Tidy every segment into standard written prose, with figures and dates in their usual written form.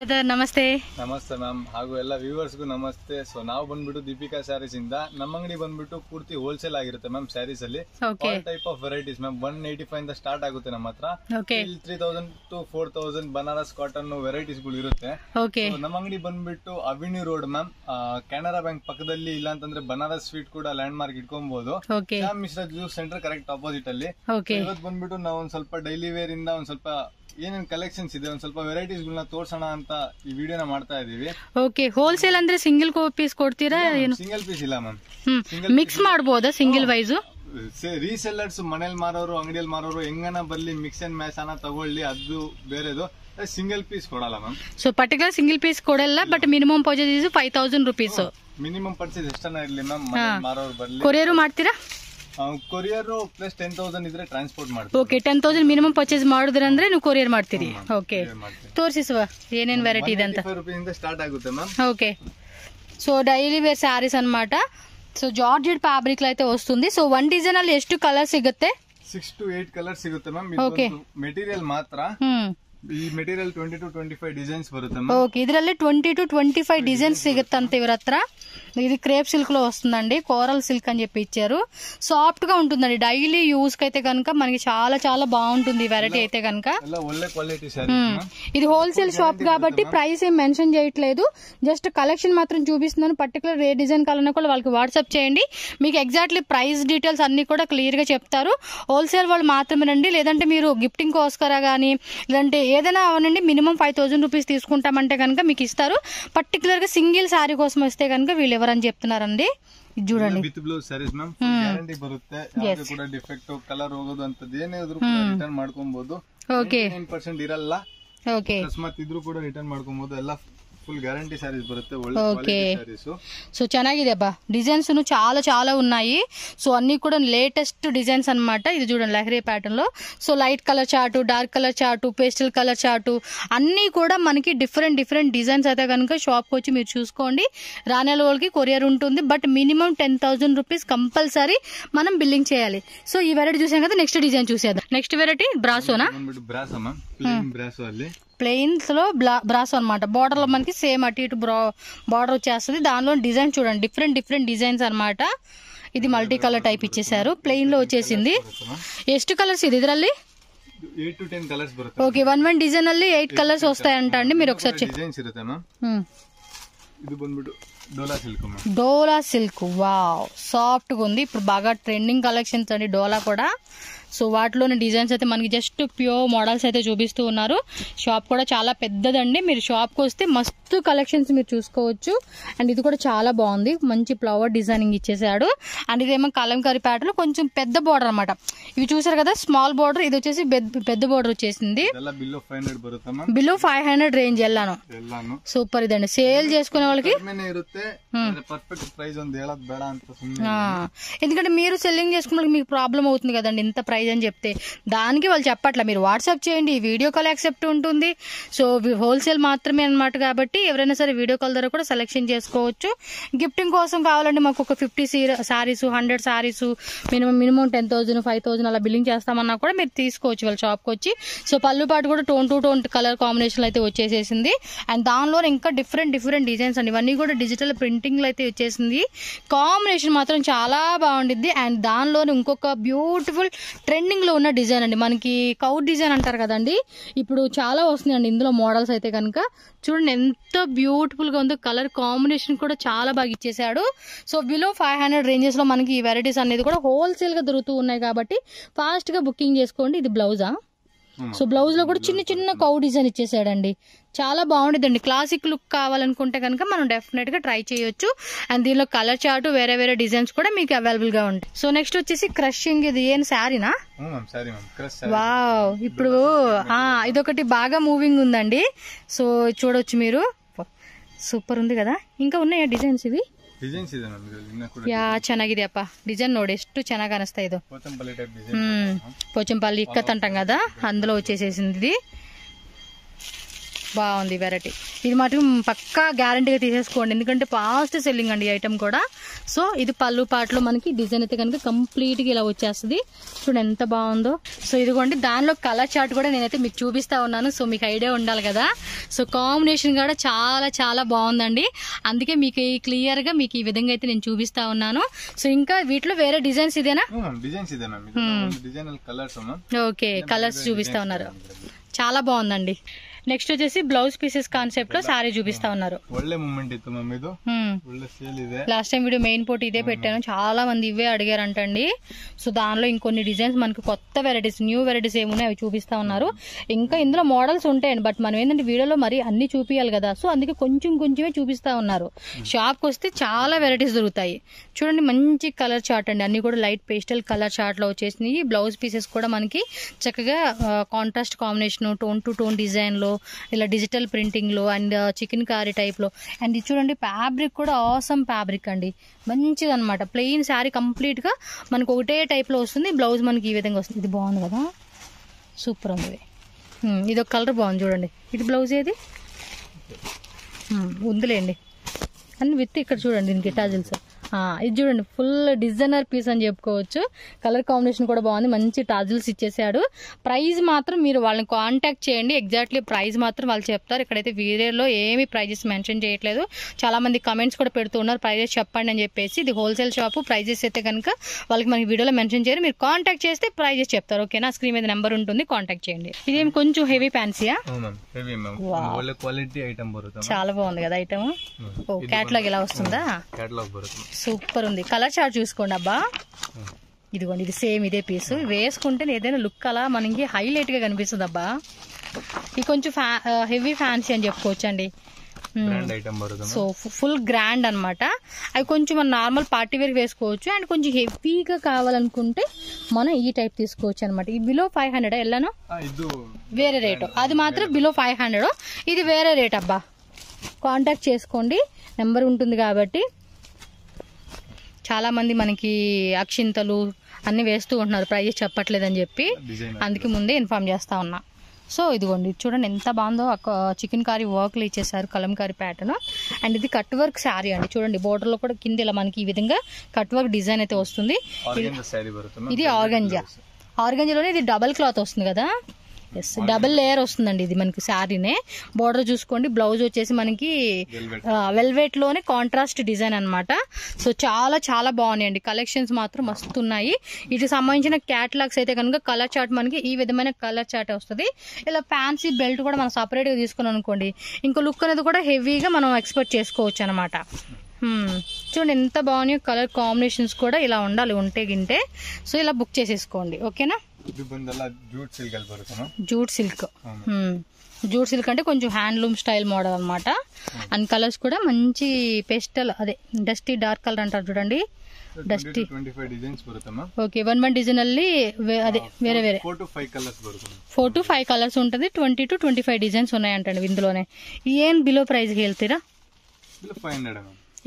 ನಮಸ್ತೆ ನಮಸ್ತೆ ಮ್ಯಾಮ್ ಹಾಗೂ ಎಲ್ಲ ವ್ಯೂವರ್ಸ್ ಗೂ ನಮಸ್ತೆ. ಸೊ ನಾವು ಬಂದ್ಬಿಟ್ಟು ದೀಪಿಕಾ ಸ್ಯಾರೀಸ್ ಇಂದ ನಮ್ಮ ಅಂಗಡಿ ಬಂದ್ಬಿಟ್ಟು ಪೂರ್ತಿ ಹೋಲ್ಸೇಲ್ ಆಗಿರುತ್ತೆ ಮ್ಯಾಮ್. ಸ್ಯಾರೀಸ್ ಅಲ್ಲಿ all type of varieties ma'am. 185 ಇಂದ ಸ್ಟಾರ್ಟ್ ಆಗುತ್ತೆ ನಮ್ಮ ಹತ್ರ. 3000 to 4000 ಬನಾರಸ್ ಕಾಟನ್ ವೆರೈಟೀಸ್ ಗಳು ಇರುತ್ತೆ. ನಮ್ಮ ಅಂಗಡಿ ಬಂದ್ಬಿಟ್ಟು avenue road ma'am, Canara bank ಪಕ್ಕದಲ್ಲಿ, ಇಲ್ಲ ಅಂತಂದ್ರೆ ಬನಾರಸ್ ಸ್ವೀಟ್ ಕೂಡ ಲ್ಯಾಂಡ್ ಮಾರ್ಕ್ ಇಟ್ಕೊಬಹುದು. Shyam Mishra juice centre correct opposite ಅಲ್ಲಿ. ಇವತ್ತು ಬಂದ್ಬಿಟ್ಟು ನಾವು ಒಂದ್ ಸ್ವಲ್ಪ ಡೈಲಿ ವೇರ್ ಇಂದ ಒಂದ್ ಸ್ವಲ್ಪ ಏನೇನ್ ಕಲೆಕ್ಷನ್ಸ್ ಇದೆ, ಒಂದ್ ಸ್ವಲ್ಪ ವೆರೈಟೀಸ್ ಗಳನ್ನ ತೋರ್ಸೋಣ ಅಂತ ಈ ವಿಡಿಯೋನ ಮಾಡ್ತಾ ಇದೀವಿ. ಓಕೆ, ಹೋಲ್ಸೇಲ್ ಅಂದ್ರೆ ಸಿಂಗಲ್ ಪೀಸ್ ಕೊಡ್ತೀರಾ? ಸಿಂಗಲ್ ಪೀಸ್ ಇಲ್ಲ ಮ್ಯಾಮ್, ಮಿಕ್ಸ್ ಮಾಡಬಹುದಾ ಸಿಂಗಲ್ ವೈಸ್? ರೀಸೆಲ್ಲರ್ಸ್ ಮನೇಲಿ ಮಾರೋರು, ಅಂಗಡಿಯಲ್ಲಿ ಮಾರೋರು ಹೆಂಗನ ಬರ್ಲಿ ಮಿಕ್ಸ್ ಅಂಡ್ ಮ್ಯಾಚ್ ಅನ್ನ ತಗೊಳ್ಳಿ, ಅದು ಬೇರೆದು. ಸಿಂಗಲ್ ಪೀಸ್ ಕೊಡಲ್ಲ ma'am. So particular single piece ಕೊಡಲ್ಲ, but minimum purchase 5000 rupees. Minimum purchase ಎಷ್ಟನ್ನ ಇರ್ಲಿ ಮ್ಯಾಮ್, ಮಾರೋರು ಬರ್ಲಿ. ಕೊರಿಯರ್ ಮಾಡ್ತೀರಾ? ಕೊರಿಯರ್ ಪ್ಲಸ್ 10,000 ಇದ್ರೆ ಟ್ರಾನ್ಸ್ಪೋರ್ಟ್ ಮಾಡ್ತೀವಿ. ಓಕೆ, 10,000 ಮಿನಿಮಮ್ ಪರ್ಚೇಸ್ ಮಾಡಿದ್ರೆ ಅಂದ್ರೆ ನೀವು ಕೊರಿಯರ್ ಮಾಡ್ತೀರಿ. ಓಕೆ, ತೋರಿಸುವ ಏನೇನ್ ವೆರೈಟಿ ಇದೆ ಅಂತ. ಸ್ಟಾರ್ಟ್ ಆಗುತ್ತೆ ma'am. Okay, so daily wear saris అన్నమాట. సో జార్జెట్ ఫ్యాబ్రిక్ లో అయితే వస్తుంది. సో వన్ డిజైన్ ಅಲ್ಲಿ ಎಷ್ಟು ಕಲರ್ ಸಿಗುತ್ತೆ? 6 to 8 ಕಲರ್ ಸಿಗುತ್ತೆ ಮ್ಯಾಮ್. ಮೆಟೀರಿಯಲ್ ಮಾತ್ರ ಈ ಮೆಟೀರಿಯಲ್ 20 to 25 ಡಿಸೈನ್ಸ್ ಬರುತ್ತೆ ಮ್ಯಾಮ್. ఓకే, ಇದರಲ್ಲಿ 20 to 25 డిజైన్స్ సిగుతంతే ఇవర హత్ర. ఇది క్రేప్ సిల్క్ లో వస్తుందండి, కోరల్ సిల్క్ అని చెప్పి ఇచ్చారు. సాఫ్ట్ గా ఉంటుందండి, డైలీ యూస్ కి అయితే కనుక మనకి చాలా చాలా బాగుంటుంది వెరైటీ అయితే కనుక. ఇది హోల్సేల్ షాప్ కాబట్టి ప్రైస్ ఏం మెన్షన్ చేయట్లేదు, జస్ట్ కలెక్షన్ మాత్రం చూపిస్తున్నాను. పర్టికులర్ ఏ డిజైన్ కావాలన్నా కూడా వాళ్ళకి వాట్సాప్ చేయండి, మీకు ఎగ్జాక్ట్లీ ప్రైస్ డీటెయిల్స్ అన్ని కూడా క్లియర్ గా చెప్తారు. హోల్సేల్ వాళ్ళు మాత్రమేనండి, లేదంటే మీరు గిఫ్టింగ్ కోసకరా గానీ లేదంటే ఏదైనా అవనండి మినిమం 5000 రూపీస్ తీసుకుంటామంటే కనుక మీకు ఇస్తారు. పర్టికులర్ గా సింగిల్ సారీ కోసం వస్తే కనుక వీళ్ళు ఎవరని చెప్తున్నారండి. ఇది చూడండి, with blouse sarees ma'am, guarantee ಬರುತ್ತೆ. ಯಾವುದು ಕೂಡ ಡಿಫೆಕ್ಟ್ ಕಲರ್ ಹೋಗೋದು ಅಂತದ್ದು ಏನಾದ್ರೂ ರಿಟರ್ನ್ ಮಾಡ್ಕೊಬಹುದು. ಓಕೆ, 9% ಇರಲ್ಲ. ಓಕೆ, ಅಕಸ್ಮಾತ್ ಇದ್ರೂ ಕೂಡ ರಿಟರ್ನ್ ಮಾಡ್ಕೊಬಹುದು. ಎಲ್ಲ ఫుల్ గ్యారంటీ సారీస్ బರುತ್ತೆ. ఓకే, సో ಚೆನ್ನಾಗಿದೆ అబ్బా, డిజైన్స్ చాలా చాలా ఉన్నాయి. సో అన్ని కూడా లేటెస్ట్ డిజైన్స్ అన్నమాట. ఇది చూడండి లహరీ ప్యాటర్న్ లో. So light colour chart, dark colour chart, pastel colour chart అన్ని కూడా మనకి డిఫరెంట్ డిఫరెంట్ డిజైన్స్ అయితే కనుక షాప్ కి వచ్చి మీరు చూసుకోండి. రానే వాళ్ళకి కొరియర్ ఉంటుంది, బట్ మినిమం 10,000 రూపీస్ కంపల్సరీ మనం బిల్లింగ్ చేయాలి. సో ఈ వెరైటీ చూసాం కదా, నెక్స్ట్ డిజైన్ చూసేద్దాం. నెక్స్ట్ వెరైటీ బ్రాసోనా? బ్రాసో ಅಲ್ಲಿ ప్లెయిన్స్ లో బ్రాసో అనమాట. బార్డర్ లో మనకి సేమ్ అటు ఇటు బార్డర్ వచ్చేస్తుంది. దానిలో డిజైన్ చూడండి, డిఫరెంట్ డిఫరెంట్ డిజైన్స్ అనమాట. ఇది మల్టీ కలర్ టైప్ ఇచ్చేసారు, ప్లెయిన్ లో వచ్చేసింది. ಎಷ್ಟು కలర్స్ ఇది ಇದರಲ್ಲಿ? 8 to 10 కలర్స్ ಬರುತ್ತೆ. ఓకే, వన్ డిజైన్ ಅಲ್ಲಿ 8 కలర్స్ వస్తాయంట అండి. మీరు ఒకసారి డిజైన్స్ ఇರುತ್ತೆ మ్యామ్. ఇది ಬಂದ್ಬಿಟ್ಟು డోలా సిల్క్ మ్యామ్. డోలా సిల్క్, వావ్, సాఫ్ట్ గా ఉంది. ఇప్పుడు బాగా ట్రెండింగ్ కలెక్షన్స్ అండి డోలా కూడా. సో వాటిలోని డిజైన్స్ అయితే మనకి జస్ట్ ప్యూర్ మోడల్స్ అయితే చూపిస్తూ ఉన్నారు. షాప్ కూడా చాలా పెద్దదండి, మీరు షాప్ కి వస్తే మస్తు కలెక్షన్స్ మీరు చూసుకోవచ్చు. అండ్ ఇది కూడా చాలా బాగుంది, మంచి ఫ్లవర్ డిజైనింగ్ ఇచ్చేసాడు. అండ్ ఇదేమో కలంకారీ ప్యాటర్న్ లో కొంచెం పెద్ద బోర్డర్ అనమాట. ఇవి చూసారు కదా స్మాల్ బోర్డర్, ఇది వచ్చేసి పెద్ద బోర్డర్ వచ్చేసింది. బిలో 500 రేంజ్ ఎల్లాను. సూపర్ ఇదండి, సేల్ చేసుకునే వాళ్ళకి. ఎందుకంటే మీరు సెల్లింగ్ చేసుకున్న వాళ్ళకి మీకు ప్రాబ్లం అవుతుంది కదండి, ఇంత ప్రైస్ అని చెప్తే. దానికి వాళ్ళు చెప్పట్లా, మీరు వాట్సాప్ చేయండి, వీడియో కాల్ యాక్సెప్ట్ ఉంటుంది. సో హోల్సేల్ మాత్రమే అనమాట, కాబట్టి ఎవరైనా సరే వీడియో కాల్ ద్వారా కూడా సెలెక్షన్ చేసుకోవచ్చు. గిఫ్టింగ్ కోసం కావాలంటే మాకు ఒక 50 సారీస్, 100 సారీస్, మినిమం 10,000, 5,000 అలా బిల్లింగ్ చేస్తామన్నా కూడా మీరు తీసుకోవచ్చు వాళ్ళ షాప్కి వచ్చి. సో పళ్ళు పాటు కూడా tone to tone colour combination అయితే వచ్చేసేసింది. అండ్ దానిలో ఇంకా డిఫరెంట్ డిఫరెంట్ డిజైన్స్ అండి, ఇవన్నీ కూడా డిజిటల్ ప్రింటింగ్ లో అయితే వచ్చేసింది. కాంబినేషన్ మాత్రం చాలా బాగుండిద్ది. అండ్ దానిలో ఇంకొక బ్యూటిఫుల్ ట్రెండింగ్ లో ఉన్న డిజైన్ అండి, మనకి కౌట్ డిజైన్ అంటారు కదండి, ఇప్పుడు చాలా వస్తున్నాయండి ఇందులో మోడల్స్ అయితే కనుక. చూడండి ఎంత బ్యూటిఫుల్ గా ఉందో, కలర్ కాంబినేషన్ కూడా చాలా బాగా ఇచ్చేసాడు. సో బిలో 500 రేంజెస్ లో మనకి ఈ వెరైటీస్ అనేది కూడా హోల్సేల్ గా దొరుకుతూ ఉన్నాయి, కాబట్టి ఫాస్ట్ గా బుకింగ్ చేసుకోండి. ఇది బ్లౌజా? సో బ్లౌజ్ లో కూడా చిన్న చిన్న కౌ డిజైన్ ఇచ్చేసాడండి, చాలా బాగుంటుందండి. క్లాసిక్ లుక్ కావాలనుకుంటే కనుక మనం డెఫినెట్ గా ట్రై చేయొచ్చు. అండ్ దీనిలో కలర్ చార్ట్, వేరే వేరే డిజైన్స్ కూడా మీకు అవైలబుల్ గా ఉంటాయి. సో నెక్స్ట్ వచ్చేసి క్రషింగ్, ఇది ఏం శారీనా? వావ్, ఇప్పుడు ఇదొకటి బాగా మూవింగ్ ఉందండి. సో చూడొచ్చు మీరు, సూపర్ ఉంది కదా. ఇంకా ఉన్నాయా డిజైన్స్? ఇవి ಯಾ ಚೆನ್ನಾಗಿದೆ ಅಪ್ಪ, డిజైన్ ನೋಡಿ ಎಷ್ಟು ಚೆನ್ನಾಗಿ ಅನಿಸ್ತಾ ಇದು. పోచంపల్లి ఇక్కత్ అంటాం కదా, అందులో వచ్చేసేసింది ఇది. బాగుంది వెరైటీ. ఇది మటుకు పక్కా గ్యారంటీగా తీసేసుకోండి, ఎందుకంటే ఫాస్ట్ సెల్లింగ్ అండి ఈ ఐటమ్ కూడా. సో ఇది పళ్ళు పాటలో మనకి డిజైన్ అయితే కనుక కంప్లీట్గా ఇలా వచ్చేస్తుంది. చూడండి ఎంత బాగుందో. సో ఇదిగోండి దానిలో కలర్ చార్ట్ కూడా నేనైతే మీకు చూపిస్తా ఉన్నాను. సో మీకు ఐడియా ఉండాలి కదా. సో కాంబినేషన్ కూడా చాలా చాలా బాగుందండి, అందుకే మీకు క్లియర్గా మీకు ఈ విధంగా అయితే నేను చూపిస్తా ఉన్నాను. సో ఇంకా వీటిలో వేరే డిజైన్స్ ఇదేనా? ఓకే, కలర్స్ చూపిస్తా ఉన్నారు, చాలా బాగుందండి. నెక్స్ట్ వచ్చేసి బ్లౌజ్ పీసెస్ కాన్సెప్ట్ లో సారీ చూపిస్తా ఉన్నారు. ಒಳ್ಳೆ ಮೂಮೆಂಟ್ ಇತ್ತು ಮ್ಯಾಮ್, ಇದು ಒಳ್ಳೆ సేల్ ಇದೆ. లాస్ట్ టైం వీడియో మెయిన్ పోటీ ఇదే పెట్టాను, చాలా మంది ఇవే అడిగారంటండి. సో దానిలో ఇంకొన్ని డిజైన్స్ మనకి కొత్త వెరైటీస్, న్యూ వెరైటీస్ ఏమున్నాయి అవి చూపిస్తా ఉన్నారు. ఇంకా ఇందులో మోడల్స్ ఉంటాయండి, బట్ మనం ఏంటంటే వీడియోలో మరి అన్ని చూపించాలి కదా, సో అందుకే కొంచెం కొంచెమే చూపిస్తా ఉన్నారు. షాప్కి వస్తే చాలా వెరైటీస్ దొరుకుతాయి. చూడండి మంచి కలర్ చార్ట్ అండి, అన్ని కూడా లైట్ పేస్టల్ కలర్ చార్ట్ లో వచ్చేసినాయి. బ్లౌజ్ పీసెస్ కూడా మనకి చక్కగా contrast combination, tone to tone design లో, ఇలా డిజిటల్ ప్రింటింగ్ లో అండ్ చికెన్ కారీ టైప్ లో. అండ్ ఇది చూడండి ఫ్యాబ్రిక్ కూడా ఆసమ్ ఫ్యాబ్రిక్ అండి, మంచిది అనమాట. ప్లెయిన్ శారీ కంప్లీట్ గా మనకు ఒకటే టైప్ లో వస్తుంది, బ్లౌజ్ మనకి ఈ విధంగా వస్తుంది. ఇది బాగుంది కదా, సూపర్ ఉంది. ఇది ఒక కలర్ బాగుంది చూడండి. ఇది బ్లౌజ్ ఏది ఉందిలేండి అని విత్ ఇక్కడ చూడండి దీనికి టాజిల్స్. ఇది చూడండి ఫుల్ డిజైనర్ పీస్ అని చెప్పుకోవచ్చు. కలర్ కాంబినేషన్ కూడా బాగుంది, మంచి టాజిల్స్ ఇచ్చేసాడు. ప్రైస్ మాత్రం మీరు వాళ్ళని కాంటాక్ట్ చేయండి, ఎగ్జాక్ట్లీ ప్రైస్ మాత్రం వాళ్ళు చెప్తారు. ఇక్కడైతే వీడియోలో ఏమి ప్రైజెస్ మెన్షన్ చేయట్లేదు. చాలా మంది కమెంట్స్ కూడా పెడుతున్నారు ప్రైజెస్ చెప్పండి అని చెప్పేసి. ఇది హోల్సేల్ షాప్, ప్రైజెస్ అయితే కనుక వాళ్ళకి మనకి వీడియోలో మెన్షన్ చేయరు, మీరు కాంటాక్ట్ చేస్తే ప్రైజెస్ చెప్తారు. ఓకేనా, స్క్రీన్ మీద నెంబర్ ఉంటుంది, కాంటాక్ట్ చేయండి. ఇదేం కొంచెం హెవీ ఫ్యాన్సీయా? చాలా బాగుంది కదా ఐటమ్. ఓ క్యాట్లాగ్ ఇలా వస్తుందా, సూపర్ ఉంది. కలర్ చార్ట్ చూసుకోండి అబ్బా, ఇదిగోండి ఇది సేమ్ ఇదే పీస్. వేసుకుంటే ఏదైనా లుక్ అలా మనకి హైలైట్ గా కనిపిస్తుంది అబ్బా. ఇది కొంచెం హెవీ ఫ్యాన్సీ అని చెప్పుకోవచ్చు అండి. సో ఫుల్ గ్రాండ్ అనమాట. అవి కొంచెం మన నార్మల్ పార్టీ వేర్ వేసుకోవచ్చు, అండ్ కొంచెం హెవీగా కావాలనుకుంటే మనం ఈ టైప్ తీసుకోవచ్చు అనమాట. ఇది బిలో 500 ఎల్లాను వేరే రేటు, అది మాత్రం బిలో 500. ఇది వేరే రేట్ అబ్బా, కాంటాక్ట్ చేసుకోండి, నెంబర్ ఉంటుంది కాబట్టి. చాలా మంది మనకి అక్షింతలు అన్ని వేస్తూ ఉంటున్నారు, ప్రైజెస్ చెప్పట్లేదని చెప్పి, అందుకే ముందే ఇన్ఫార్మ్ చేస్తా ఉన్నా. సో ఇదిగోండి చూడండి ఎంత బాగుందో, చికెన్ కారీ వర్క్లు ఇచ్చేసారు, కలంకారీ ప్యాటర్న్. అండ్ ఇది కట్ వర్క్ శారీ అండి, చూడండి బోర్డర్ లో కూడా కింద ఇలా మనకి ఈ విధంగా కట్ వర్క్ డిజైన్ అయితే వస్తుంది. ఇది ఆర్గంజా, ఆర్గంజాలోనే ఇది డబల్ క్లాత్ వస్తుంది కదా. ఎస్, డబుల్ లేయర్ వస్తుందండి ఇది మనకి శారీనే. బోర్డర్ చూసుకోండి, బ్లౌజ్ వచ్చేసి మనకి వెల్వెట్ లోనే కాంట్రాస్ట్ డిజైన్ అనమాట. సో చాలా చాలా బాగున్నాయండి, కలెక్షన్స్ మాత్రం వస్తున్నాయి. వీటికి సంబంధించిన క్యాటలాగ్స్ అయితే కనుక కలర్ చార్ట్ మనకి ఈ విధమైన కలర్ చార్ట్ వస్తుంది. ఇలా ఫ్యాన్సీ బెల్ట్ కూడా మనం సపరేట్ గా తీసుకున్నాం అనుకోండి, ఇంకో లుక్ అనేది కూడా హెవీగా మనం ఎక్స్పెక్ట్ చేసుకోవచ్చు అనమాట. చూడండి ఎంత బాగున్నాయో, కలర్ కాంబినేషన్స్ కూడా ఇలా ఉండాలి ఉంటే గింటే. సో ఇలా బుక్ చేసేసుకోండి, ఓకేనా. జూట్ సిల్క్, జూట్ సిల్క్ అంటే కొంచెం హ్యాండ్లూమ్ స్టైల్ మోడల్ అనమాట. అండ్ కలర్స్ కూడా మంచి పేస్టల్, అదే డస్టీ డార్క్ కలర్ అంటారు చూడండి, డస్టీ. ఓకే, 1 డిజైన్ ಅಲ್ಲಿ అదే వేరే వేరే 4 to 5 కలర్స్ ఉంటుంది. 20 to 25 డిజైన్స్ ఉన్నాయంటండి ఇందులోనే. ఏం బిలో ప్రైస్ ಹೇಳ್ತೀರಾ?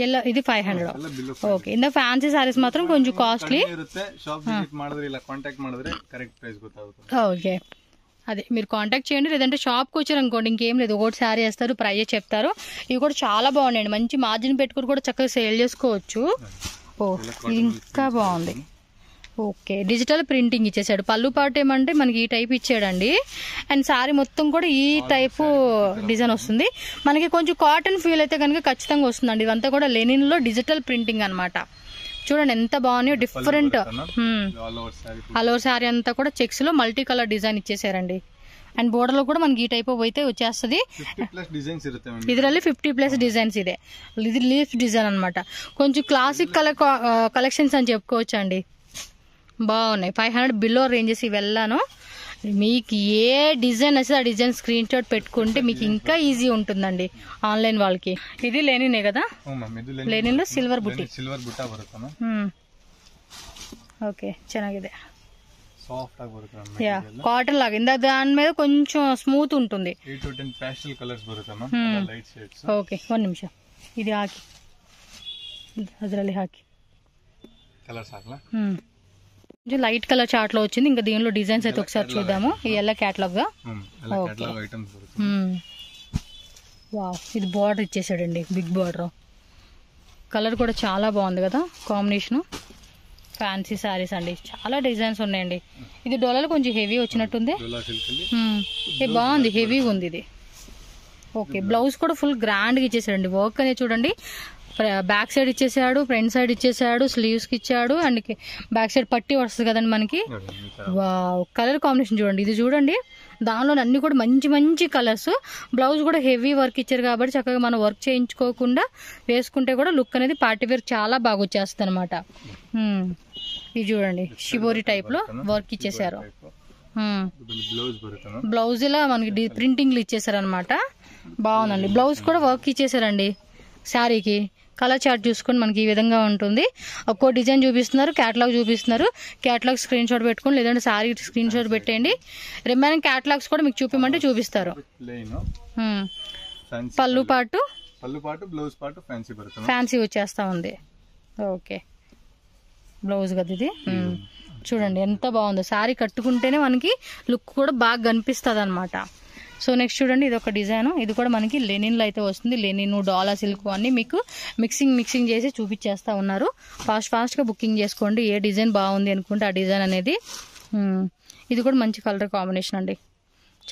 ಎಲ್ಲ ఇది 500. ಓಕೆ, ಇಂದ ಫ್ಯಾನ್ಸಿ ಸಾರೀಸ್ ಮಾತ್ರ కొంచెం కాస్ట్లీ. ఓకే, అదే మీరు కాంటాక్ట్ చేయండి, లేదంటే షాప్కి వచ్చారు అనుకోండి ఇంకేం లేదు, ఒకటి శారీ వేస్తారు, ప్రైస్ చెప్తారు. ఇవి కూడా చాలా బాగున్నాయండి, మంచి మార్జిన్ పెట్టుకుని కూడా చక్కగా సేల్ చేసుకోవచ్చు. ఓ ఇది ఇంకా బాగుంది. ఓకే, డిజిటల్ ప్రింటింగ్ ఇచ్చేసాడు. పళ్ళు పాటు ఏమంటే మనకి ఈ టైప్ ఇచ్చాడండి. అండ్ శారీ మొత్తం కూడా ఈ టైపు డిజైన్ వస్తుంది. మనకి కొంచెం కాటన్ ఫీల్ అయితే కనుక ఖచ్చితంగా వస్తుందండి. ఇవంతా కూడా లెనిన్ లో డిజిటల్ ప్రింటింగ్ అనమాట. చూడండి ఎంత బాగున్నాయో, డిఫరెంట్. ఆల్ ఓవర్ శారీ అంతా కూడా చెక్స్ లో మల్టీ కలర్ డిజైన్ ఇచ్చేసారండి. అండ్ బోర్డర్ లో కూడా మనకి ఈ టైప్ అయితే వచ్చేస్తుంది. ಇದರಲ್ಲಿ 50+ డిజైన్స్ ಇದೆ. ఇది లీఫ్ డిజైన్ అనమాట. కొంచెం క్లాసిక్ కలర్ కలెక్షన్స్ అని చెప్పుకోవచ్చు అండి, బాగున్నాయి. 500 బిలో రేంజెస్ ఇవెల్లాను. మీకు ఏ డిజైన్ వస్తే ఆ డిజైన్ స్క్రీన్ షాట్ పెట్టుకుంటే మీకు ఇంకా ఈజీ ఉంటుందండి ఆన్లైన్ వాళ్ళకి. ఇది లెనినే కదా, లెనిన్ లో ಸಿಲ್ವರ್ ಬುಟ್ಟಿ. ఓకే, ಚೆನ್ನಾಗಿದೆ. యా, కాటన్ లాగా ఇందా దాని మీద కొంచెం స్మూత్ ఉంటుంది. ఓకే, 1 నిమిషం ఇది ಹಾಕಿ ಅದರಲ್ಲಿ ಹಾಕಿ. కొంచెం లైట్ కలర్ చార్ట్ లో వచ్చింది. ఇంకా దీనిలో డిజైన్స్ అయితే ఒకసారి చూద్దాము. ఈ ఎల్లో క్యాటలాగ్ గా వావ్, ఇది బార్డర్ ఇచ్చేసాడండి, బిగ్ బార్డర్. కలర్ కూడా చాలా బాగుంది కదా కాంబినేషను. ఫ్యాన్సీ శారీస్ అండి, చాలా డిజైన్స్ ఉన్నాయండి. ఇది డోలాలో కొంచెం హెవీ వచ్చినట్టుంది. బాగుంది, హెవీగా ఉంది ఇది. ఓకే, బ్లౌజ్ కూడా ఫుల్ గ్రాండ్గా ఇచ్చేసాడండి. వర్క్ అనేది చూడండి, బ్యాక్ సైడ్ ఇచ్చేసాడు, ఫ్రంట్ సైడ్ ఇచ్చేసాడు, స్లీవ్స్కి ఇచ్చాడు, అండ్ బ్యాక్ సైడ్ పట్టి వస్తుంది కదండి మనకి. వావ్, కలర్ కాంబినేషన్ చూడండి, ఇది చూడండి. దానిలో అన్ని కూడా మంచి మంచి కలర్స్. బ్లౌజ్ కూడా హెవీ వర్క్ ఇచ్చారు కాబట్టి చక్కగా మనం వర్క్ చేయించుకోకుండా వేసుకుంటే కూడా లుక్ అనేది పార్టీ వేర్ చాలా బాగా వచ్చేస్తుంది అనమాట. ఇది చూడండి, షిబోరి టైప్ లో వర్క్ ఇచ్చేసారు. బ్లౌజ్ ఇలా మనకి ప్రింటింగ్లు ఇచ్చేసారు అనమాట. బాగుందండి. బ్లౌజ్ కూడా వర్క్ ఇచ్చేసారండి శారీకి. కలర్ చార్ట్ చూసుకొని మనకి ఈ విధంగా ఉంటుంది. ఒక్కో డిజైన్ చూపిస్తున్నారు, క్యాటలాగ్ చూపిస్తున్నారు. క్యాటలాగ్ స్క్రీన్ షాట్ పెట్టుకోండి, లేదంటే శారీ స్క్రీన్ షాట్ పెట్టండి. రిమైనింగ్ క్యాటలాగ్స్ కూడా మీకు చూపిమంటే చూపిస్తారు. పళ్ళు పాటు బ్లౌజ్ పాటు ఫ్యాన్సీ వచ్చేస్తా ఉంది. ఓకే, బ్లౌజ్ కదా ఇది. చూడండి ఎంత బాగుందో. శారీ కట్టుకుంటేనే మనకి లుక్ కూడా బాగా కనిపిస్తుంది అనమాట. సో నెక్స్ట్ చూడండి, ఇది ఒక డిజైన్. ఇది కూడా మనకి లెనిన్లో అయితే వస్తుంది. లెనిన్, డోలా సిల్క్ అన్ని మీకు మిక్సింగ్ చేసి చూపించేస్తా ఉన్నారు. ఫాస్ట్గా బుకింగ్ చేసుకోండి. ఏ డిజైన్ బాగుంది అనుకుంటే ఆ డిజైన్ అనేది. ఇది కూడా మంచి కలర్ కాంబినేషన్ అండి,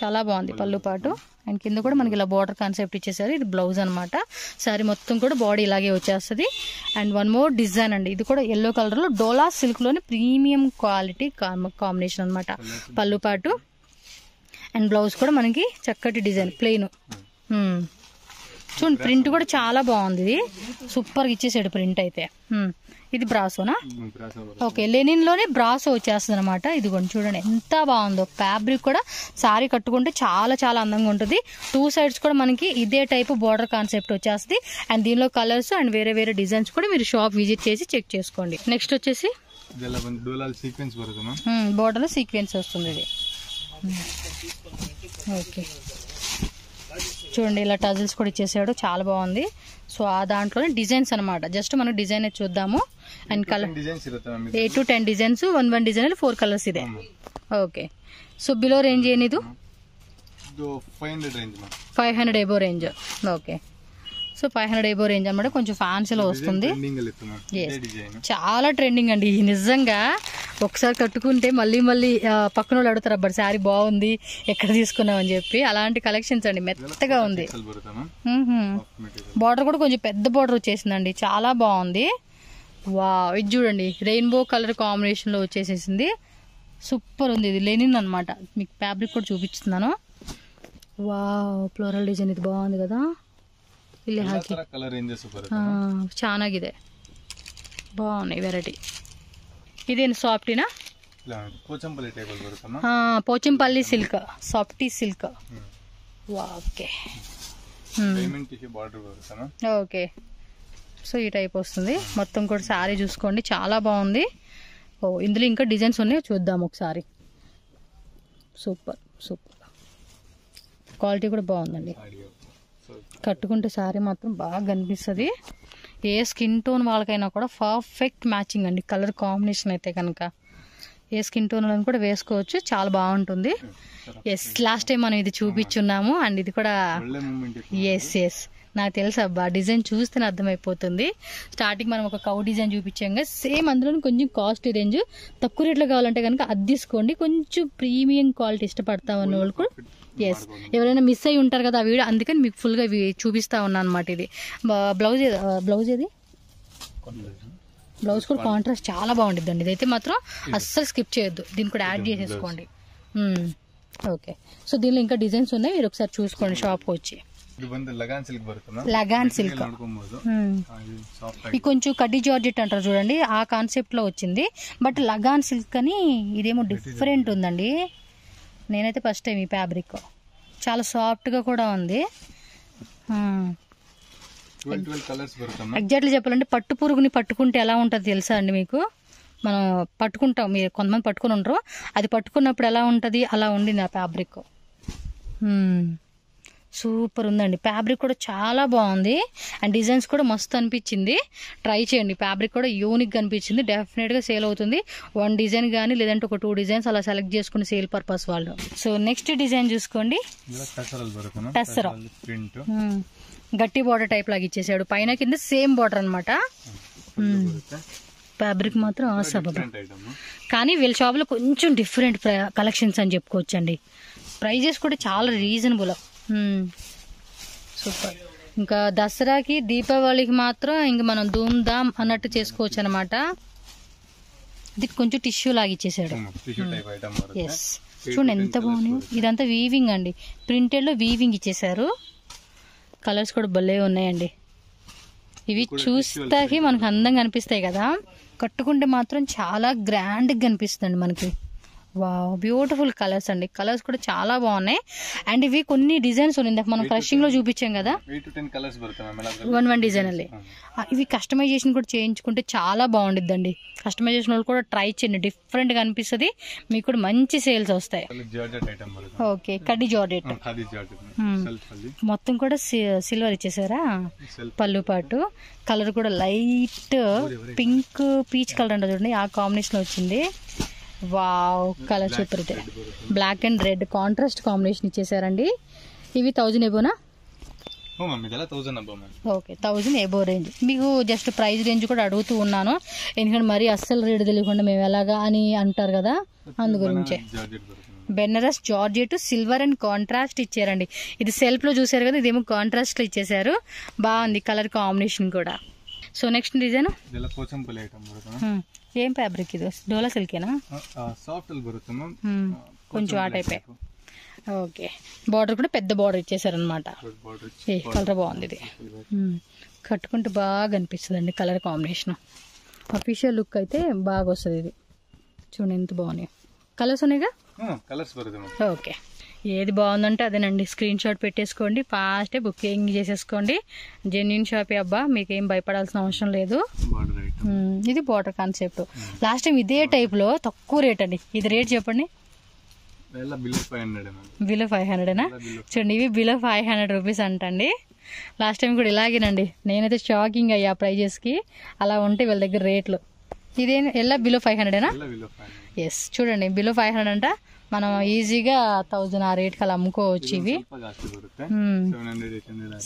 చాలా బాగుంది. పళ్ళు పాటు అండ్ కింద కూడా మనకి ఇలా బార్డర్ కాన్సెప్ట్ ఇచ్చేసారు. ఇది బ్లౌజ్ అనమాట. శారీ మొత్తం కూడా బాడీ ఇలాగే వచ్చేస్తుంది. అండ్ వన్ మోర్ డిజైన్ అండి, ఇది కూడా ఎల్లో కలర్లో డోలా సిల్క్లోని ప్రీమియం క్వాలిటీ కాంబినేషన్ అనమాట. పళ్ళు పాటు అండ్ బ్లౌజ్ కూడా మనకి చక్కటి డిజైన్ ప్లెయిన్. చూడండి, ప్రింట్ కూడా చాలా బాగుంది. ఇది సూపర్గా ఇచ్చేసాడు ప్రింట్ అయితే. ఇది బ్రాసోనా? ఓకే, లెనిన్ లోనే బ్రాసో వచ్చేస్తుంది అనమాట. ఇది కూడా చూడండి ఎంత బాగుందో. ఫ్యాబ్రిక్ కూడా శారీ కట్టుకుంటే చాలా చాలా అందంగా ఉంటుంది. 2 సైడ్స్ కూడా మనకి ఇదే టైప్ బార్డర్ కాన్సెప్ట్ వచ్చేస్తుంది. అండ్ దీనిలో కలర్స్ అండ్ వేరే వేరే డిజైన్స్ కూడా మీరు షాప్ విజిట్ చేసి చెక్ చేసుకోండి. నెక్స్ట్ వచ్చేసి బార్డర్ లో సీక్వెన్స్ వస్తుంది ఇది. ఓకే, చూడండి ఇలా టజిల్స్ కూడా ఇచ్చేసాడు, చాలా బాగుంది. సో ఆ దాంట్లోనే డిజైన్స్ అనమాట. జస్ట్ మనం డిజైన్ చూద్దాము. And colour 8 to 10 designs, 1 design 4 colours ఇదే. ఓకే, సో బిలో రేంజ్ ఏనిది? 500 above range. Okay, so 500 above range అనమాట. కొంచెం ఫ్యాన్సీలో వస్తుంది. చాలా ట్రెండింగ్ అండి నిజంగా. ఒకసారి కట్టుకుంటే మళ్ళీ పక్కన వాళ్ళు అడుగుతారు, అబ్బా శారీ బాగుంది ఎక్కడ తీసుకున్నాం అని చెప్పి. అలాంటి కలెక్షన్స్ అండి, మెత్తగా ఉంది. బార్డర్ కూడా కొంచెం పెద్ద బార్డర్ వచ్చేసిందండి, చాలా బాగుంది. వావ్, ఇది చూడండి రెయిన్బో కలర్ కాంబినేషన్ లో వచ్చేసేసింది. సూపర్ ఉంది. ఇది లెనిన్ అనమాట. మీకు ఫ్యాబ్రిక్ కూడా చూపిస్తున్నాను. వావ్, ఫ్లోరల్ డిజైన్ ఇది బాగుంది కదా. ಇಲ್ಲಿ ಹಾಕಿ ಚೆನ್ನಾಗಿದೆ, బాగున్నాయి వెరైటీ. ఇదేನು సాఫ్టీనా? Pochampalli silk, softy silk. Okay okay, so ఈ టైప్ వస్తుంది మొత్తం కూడా. శారీ చూసుకోండి చాలా బాగుంది. ఓ, ఇందులో ఇంకా డిజైన్స్ ఉన్నాయి, చూద్దాం ఒకసారి. సూపర్ సూపర్, క్వాలిటీ కూడా బాగుందండి. కట్టుకుంటే శారీ మాత్రం బాగా కనిపిస్తుంది. ఏ స్కిన్ టోన్ వాళ్ళకైనా కూడా పర్ఫెక్ట్ మ్యాచింగ్ అండి. కలర్ కాంబినేషన్ అయితే కనుక ఏ స్కిన్ టోన్ వాళ్ళని కూడా వేసుకోవచ్చు, చాలా బాగుంటుంది. ఎస్, లాస్ట్ టైం మనం ఇది చూపించున్నాము. అండ్ ఇది కూడా ఎస్ నాకు తెలుసు అబ్బా, డిజైన్ చూస్తేనే అర్థమైపోతుంది. స్టార్టింగ్ మనం ఒక కౌ డిజైన్ చూపించాం, సేమ్ అందులో కొంచెం కాస్ట్ రేంజ్ తక్కువ రేట్లో కావాలంటే కనుక అది తీసుకోండి. కొంచెం ప్రీమియం క్వాలిటీ ఇష్టపడతామన్న వాళ్ళు కూడా ఎస్, ఎవరైనా మిస్ అయ్యి ఉంటారు కదా ఆ వీడియో, అందుకని మీకు ఫుల్గా చూపిస్తా ఉన్నాను అనమాట. ఇది బ్లౌజ్ ఏది? బ్లౌజ్ కూడా కాంట్రాస్ట్ చాలా బాగుంటుంది అండి. ఇదైతే మాత్రం అస్సలు స్కిప్ చేయొద్దు, దీన్ని కూడా యాడ్ చేసేసుకోండి. ఓకే, సో దీనిలో ఇంకా డిజైన్స్ ఉన్నాయి, మీరు ఒకసారి చూసుకోండి షాప్కి వచ్చి. లగాన్ సిల్క్, ఇది కొంచెం కడ్డీ జార్జెట్ అంటారు చూడండి, ఆ కాన్సెప్ట్ లో వచ్చింది. బట్ లగాన్ సిల్క్ అని ఇదేమో డిఫరెంట్ ఉందండి. నేనైతే ఫస్ట్ టైం ఈ ఫ్యాబ్రిక్, చాలా సాఫ్ట్గా కూడా ఉంది. ఎగ్జాక్ట్లీ చెప్పాలంటే పట్టు పురుగుని పట్టుకుంటే ఎలా ఉంటుంది తెలుసా అండి మీకు? మనం పట్టుకుంటాం, మీరు కొంతమంది పట్టుకుని ఉండరు, అది పట్టుకున్నప్పుడు ఎలా ఉంటుంది అలా ఉండింది ఆ ఫ్యాబ్రిక్. సూపర్ ఉందండి. ఫ్యాబ్రిక్ కూడా చాలా బాగుంది అండ్ డిజైన్స్ కూడా మస్తు అనిపించింది. ట్రై చేయండి, ఫ్యాబ్రిక్ కూడా యూనిక్ అనిపించింది. డెఫినెట్గా సేల్ అవుతుంది. 1 డిజైన్ కానీ లేదంటే ఒక 2 డిజైన్స్ అలా సెలెక్ట్ చేసుకుని సేల్ పర్పస్ వాళ్ళు. సో నెక్స్ట్ డిజైన్ చూసుకోండి, టస్సరా గట్టి బార్డర్ టైప్ లాగా ఇచ్చేసాడు. పైన కింద సేమ్ బార్డర్ అనమాట. ఫ్యాబ్రిక్ మాత్రం ఆసబ, కానీ వీళ్ళ షాప్లో కొంచెం డిఫరెంట్ కలెక్షన్స్ అని చెప్పుకోవచ్చండి. ప్రైజెస్ కూడా చాలా రీజనబుల్. సూపర్. ఇంకా దసరాకి దీపావళికి మాత్రం ఇంక మనం ధూమ్ ధామ్ అన్నట్టు చేసుకోవచ్చు అనమాట. ఇది కొంచెం టిష్యూ లాగా ఇచ్చేసాడు. ఎస్, చూడండి ఎంత బాగున్నాయి. ఇదంతా వీవింగ్ అండి, ప్రింటెడ్ లో వీవింగ్ ఇచ్చేసారు. కలర్స్ కూడా భలే ఉన్నాయండి. ఇవి చూస్తాకి మనకు అందంగా అనిపిస్తాయి కదా, కట్టుకుంటే మాత్రం చాలా గ్రాండ్గా కనిపిస్తుంది మనకి. వావ్, బ్యూటిఫుల్ కలర్స్ అండి. కలర్స్ కూడా చాలా బాగున్నాయి. అండ్ ఇవి కొన్ని డిజైన్స్ ఉన్నాయి, మనం క్రషింగ్ లో చూపించాం కదా, 1 డిజైన్ అల్లే. ఇవి కస్టమైజేషన్ కూడా చేయించుకుంటే చాలా బాగుండిద్దండి. కస్టమైజేషన్ వాళ్ళు కూడా ట్రై చేయండి, డిఫరెంట్ గా అనిపిస్తుంది, మీకు కూడా మంచి సేల్స్ వస్తాయి. ఓకే, కడ్డీ జార్జెట్ మొత్తం కూడా సిల్వర్ ఇచ్చేసారా. పళ్ళు పాటు కలర్ కూడా లైట్ పింక్ పీచ్ కలర్ అంటే చూడండి, ఆ కాంబినేషన్ వచ్చింది. Wow, colour super. ఇది black and red contrast combination ఇచ్చేసారండి. ఇవి 1000 ఎబోనా? Okay, 1000 above range. మీకు జస్ట్ ప్రైస్ రేంజ్ కూడా అడుగుతూ ఉన్నాను, ఎందుకంటే మరీ అస్సలు రేటు తెలియకుండా మేము ఎలాగా అని అంటారు కదా, అందు గురించే. Banaras georgette silver and contrast ఇచ్చారండి. ఇది సెల్ఫ్ లో చూసారు కదా, ఇదేమో కాంట్రాస్ట్ లో ఇచ్చేసారు. బాగుంది కలర్ కాంబినేషన్ కూడా. సో నెక్స్ట్ డిజైన్ ఏం ఫ్యాబ్రిక్ ఇది? డోలా సిల్కేనా? కొంచెం ఆ టైపే. ఓకే, బార్డర్ కూడా పెద్ద బార్డర్ ఇచ్చేసారు అనమాట. కలర్ బాగుంది. ఇది కట్టుకుంటే బాగా అనిపిస్తుంది అండి, కలర్ కాంబినేషన్. అఫీషియల్ లుక్ అయితే బాగా వస్తుంది. ఇది చూడండి ఎంత బాగున్నాయి కలర్స్ ఉన్నాయిగా. ఓకే, ఏది బాగుందంటే అదేనండి, స్క్రీన్ షాట్ పెట్టేసుకోండి, ఫాస్ట్ బుకింగ్ చేసేసుకోండి. జెన్యున్ షాపే అబ్బా, మీకేం భయపడాల్సిన అవసరం లేదు. ఇది బార్డర్ కాన్సెప్ట్. లాస్ట్ టైం ఇదే టైప్ లో తక్కువ రేట్ అండి. ఇది రేట్ చెప్పండి. బిలో 500 చూడండి, ఇవి బిలో 500 రూపీస్ అంటండి. లాస్ట్ టైం కూడా ఇలాగేనండి, నేనైతే షాకింగ్ అయ్యా ప్రైజెస్ కి. అలా ఉంటే వీళ్ళ దగ్గర రేట్లు. ఇదే ఎలా బిలో 500 ఎస్, చూడండి బిలో 500 అంట. మనం ఈజీగా 1000 ఆ రేట్కి అలా అమ్ముకోవచ్చు. ఇవి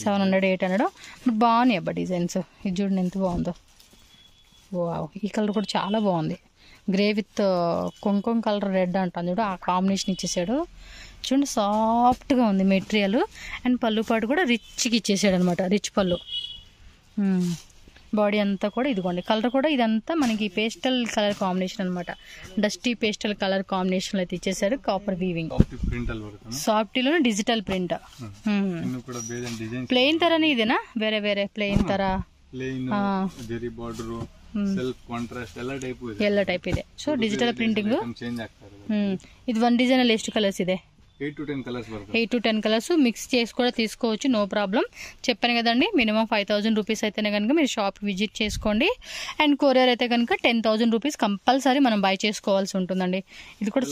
700, 800 బాగున్నాయి అబ్బా డిజైన్స్. ఇది చూడండి ఎంత బాగుందో. వావ్, ఈ కలర్ కూడా చాలా బాగుంది. గ్రే విత్ కుంకుమ కలర్ రెడ్ అంటాను చూడు, ఆ కాంబినేషన్ ఇచ్చేసాడు. చూడండి సాఫ్ట్గా ఉంది మెటీరియల్. అండ్ పళ్ళు పాటు కూడా రిచ్గా ఇచ్చేసాడు అనమాట, రిచ్ పళ్ళు. బాడీ అంతా కూడా ఇదిగోండి, కలర్ కూడా ఇదంతా మనకి పేస్టల్ కలర్ కాంబినేషన్ అనమాట. డస్టీ పేస్టల్ కలర్ కాంబినేషన్ అయితే ఇచ్చేసారు. కాపర్ వీవింగ్, సాఫ్టీలో డిజిటల్ ప్రింట్. ప్లెయిన్ తరని ఇదేనా? వేరే వేరే ప్లెయిన్ తర, ಎಲ್ಲ ಟೈಪ್ ಇದೆ. So digital printing. ఇది 1 డిజైన్ లెస్ట్ కలర్స్ ఇదే. 8 to 10 కలర్స్ మిక్స్ చేసి కూడా తీసుకోవచ్చు, నో ప్రాబ్లం. చెప్పాను కదండి, మినిమం 5000 రూపీస్ అయితేనే కనుక మీరు షాప్ విజిట్ చేసుకోండి. అండ్ కొరియర్ అయితే కనుక 10,000 రూపీస్ కంపల్సరీ మనం బై చేసుకోవాల్సి ఉంటుందండి. ఇది కూడా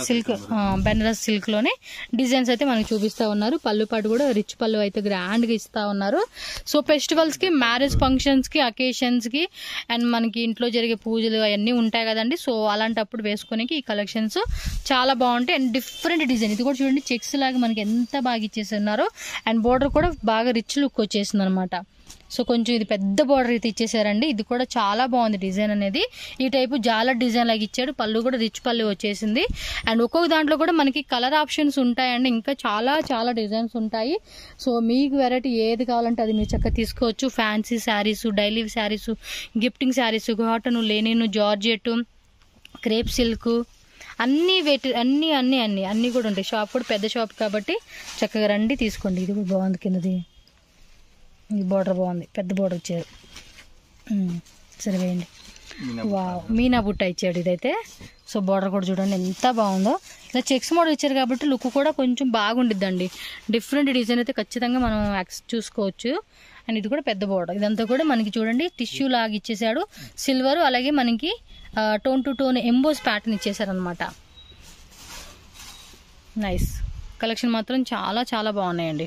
సిల్క్, బెనారస్ సిల్క్ లోనే డిజైన్స్ అయితే మనకు చూపిస్తా ఉన్నారు. పళ్ళు పాటు కూడా రిచ్ పళ్ళు అయితే గ్రాండ్ గా ఇస్తా ఉన్నారు. సో ఫెస్టివల్స్ కి, మ్యారేజ్ ఫంక్షన్స్ కి, అకేషన్స్ కి, అండ్ మనకి ఇంట్లో జరిగే పూజలు అవన్నీ ఉంటాయి కదండి. సో అలాంటప్పుడు వేసుకోనికి ఈ కలెక్షన్స్ చాలా బాగుంటాయి. And different design. ఇది కూడా చూడండి చెక్స్ లాగా మనకి ఎంత బాగా ఇచ్చేస్తున్నారో. అండ్ బోర్డర్ కూడా బాగా రిచ్ లుక్ వచ్చేసింది అనమాట. సో కొంచెం ఇది పెద్ద బార్డర్ అయితే ఇచ్చేసారండి. ఇది కూడా చాలా బాగుంది డిజైన్ అనేది. ఈ టైపు జాలర్ డిజైన్ లాగా ఇచ్చాడు. పళ్ళు కూడా రిచ్ పళ్ళు వచ్చేసింది. అండ్ ఒక్కొక్క దాంట్లో కూడా మనకి కలర్ ఆప్షన్స్ ఉంటాయండి. ఇంకా చాలా చాలా డిజైన్స్ ఉంటాయి. సో మీకు వెరైటీ ఏది కావాలంటే అది మీరు చక్కగా తీసుకోవచ్చు. Fancy sarees, daily sarees, gifting sarees, cotton, linen, georgette, crepe silk అన్ని అన్ని కూడా ఉంటాయి. షాప్ కూడా పెద్ద షాప్ కాబట్టి చక్కగా రండి తీసుకోండి. ఇది కూడా బాగుంది కిందది. ఈ బార్డర్ బాగుంది, పెద్ద బార్డర్ ఇచ్చారు. సరే వేయండి. వావ్, మీనా బుట్ట ఇచ్చాడు ఇదైతే. సో బార్డర్ కూడా చూడండి ఎంత బాగుందో. ఇలా చెక్స్ మోడల్ ఇచ్చారు కాబట్టి లుక్ కూడా కొంచెం బాగుండిద్దండి. డిఫరెంట్ డిజైన్ అయితే ఖచ్చితంగా మనం చూసుకోవచ్చు. అండ్ ఇది కూడా పెద్ద బార్డర్. ఇదంతా కూడా మనకి చూడండి టిష్యూ లాగా ఇచ్చేసాడు. సిల్వర్, అలాగే మనకి tone to tone emboss pattern ఇచ్చేసారనమాట. నైస్ కలెక్షన్ మాత్రం చాలా చాలా బాగున్నాయండి.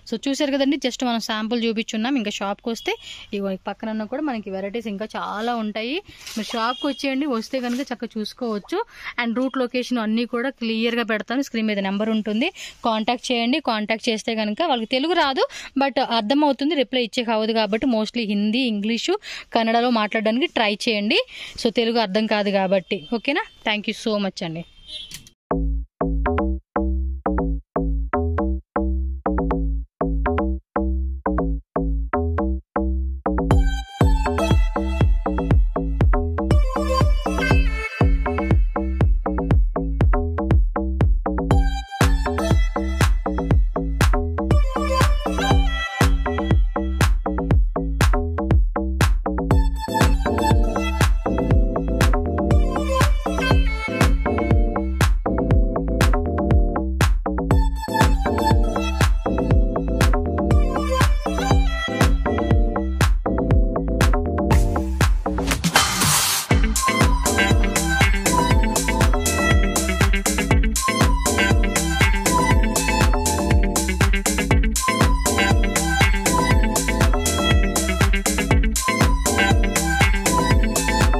సో చూసారు కదండి, జస్ట్ మనం శాంపుల్ చూపించున్నాం. ఇంకా షాప్కి వస్తే ఇగో పక్కన కూడా మనకి వెరైటీస్ ఇంకా చాలా ఉంటాయి. మీరు షాప్కి వచ్చేయండి, వస్తే కనుక చక్కగా చూసుకోవచ్చు. అండ్ రూట్ లొకేషన్ అన్నీ కూడా క్లియర్గా పెడతాను. స్క్రీన్ మీద నెంబర్ ఉంటుంది, కాంటాక్ట్ చేయండి. కాంటాక్ట్ చేస్తే కనుక వాళ్ళకి తెలుగు రాదు, బట్ అర్థమవుతుంది, రిప్లై ఇచ్చే కావద్దు కాబట్టి మోస్ట్లీ హిందీ, ఇంగ్లీషు, కన్నడలో మాట్లాడడానికి ట్రై చేయండి. సో తెలుగు అర్థం కాదు కాబట్టి. ఓకేనా? థ్యాంక్ యూ సో మచ్ అండి.